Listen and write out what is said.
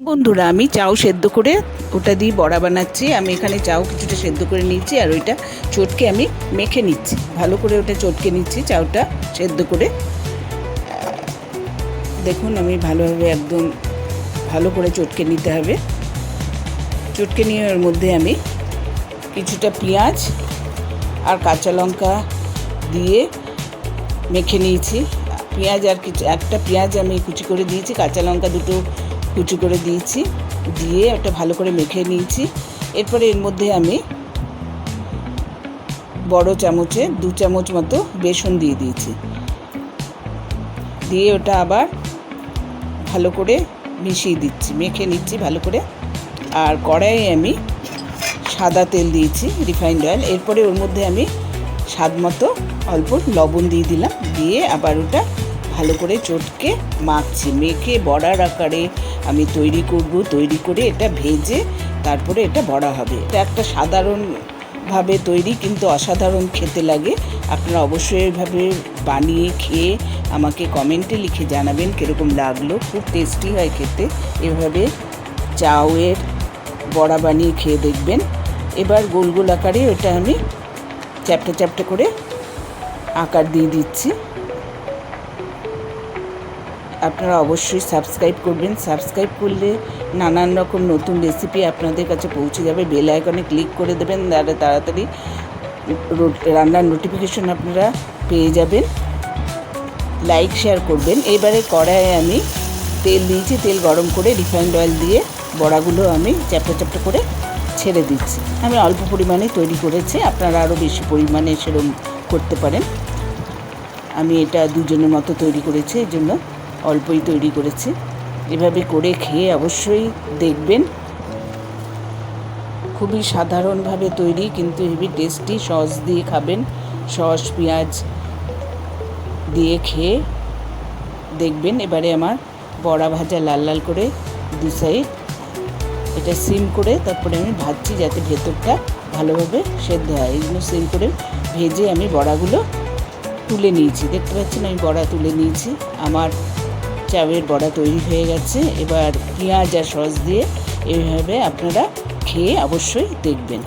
বন্ধুরা, আমি চাউ সেদ্ধ করে ওটা দিয়ে বড়া বানাচ্ছি। আমি এখানে চাউ কিছুটা সেদ্ধ করে নিচ্ছি আর ওইটা চটকে আমি মেখে নিচ্ছি, ভালো করে ওটা চটকে নিচ্ছি চাউটা সেদ্ধ করে। দেখুন, আমি ভালোভাবে একদম ভালো করে চটকে নিতে হবে। চটকে নিয়ে ওর মধ্যে আমি কিছুটা পেঁয়াজ আর কাঁচা লঙ্কা দিয়ে মেখে নিয়েছি। পেঁয়াজ আর একটা পেঁয়াজ আমি কুচি করে দিয়েছি, কাঁচা লঙ্কা দুটো কুচি করে দিয়েছি, দিয়ে ওটা ভালো করে মেখে নিয়েছি। এরপরে এর মধ্যে আমি বড় চামচে 2 চামচ মতো বেসন দিয়ে দিয়েছি, দিয়ে ওটা আবার ভালো করে মিশিয়ে দিচ্ছি, মেখে নিচ্ছি ভালো করে। আর কড়াইয়ে আমি সাদা তেল দিয়েছি, রিফাইন্ড অয়েল। এরপরে ওর মধ্যে আমি স্বাদ মতো অল্প লবণ দিয়ে দিলাম, দিয়ে আবার ওটা ভালো করে চটকে মাখছি। মেখে বড়ার আকারে আমি তৈরি করে এটা ভেজে তারপরে এটা বড়া হবে। এটা একটা সাধারণভাবে তৈরি, কিন্তু অসাধারণ খেতে লাগে। আপনারা অবশ্যই এইভাবে বানিয়ে খেয়ে আমাকে কমেন্টে লিখে জানাবেন কীরকম লাগলো। খুব টেস্টি হয় খেতে। এভাবে চাউয়ের বড়া বানিয়ে খেয়ে দেখবেন। এবার গোল গোল আকারে ওটা আমি চ্যাপ্টা চ্যাপ্টা করে আকার দিয়ে দিচ্ছি। আপনারা অবশ্যই সাবস্ক্রাইব করবেন। সাবস্ক্রাইব করলে নানান রকম নতুন রেসিপি আপনাদের কাছে পৌঁছে যাবে। বেল আইকনে ক্লিক করে দেবেন, তাড়াতাড়ি রান্নার নোটিফিকেশন আপনারা পেয়ে যাবেন। লাইক শেয়ার করবেন। এবারে কড়াইয়ে আমি তেল দিয়েছি, তেল গরম করে রিফাইন্ড অয়েল দিয়ে বড়াগুলো আমি চ্যাপ্টা চ্যাপ্টা করে ছেড়ে দিচ্ছি। আমি অল্প পরিমাণে তৈরি করেছি, আপনারা আরও বেশি পরিমাণে সেরকম করতে পারেন। আমি এটা দুজনের মতো তৈরি করেছি, এই জন্য অল্পই তৈরি করেছি। এভাবে করে খেয়ে অবশ্যই দেখবেন। খুবই সাধারণভাবে তৈরি, কিন্তু হেভি টেস্টি। সস দিয়ে খাবেন, সস পেঁয়াজ দিয়ে খেয়ে দেখবেন। এবারে আমার বড়া ভাজা লাল লাল করে দু সাইড এটা সিম করে তারপরে আমি ভাজছি, যাতে ভেতরটা ভালোভাবে সেদ্ধ হয়। এইগুলো সিম করে ভেজে আমি বড়াগুলো তুলে নিয়েছি। দেখতে পাচ্ছেন আমি বড়া তুলে নিয়েছি। আমার চাউয়ের বড়া তৈরি হয়ে গেছে। এবার পেঁয়াজ আর সস দিয়ে এইভাবে আপনারা খেয়ে অবশ্যই দেখবেন।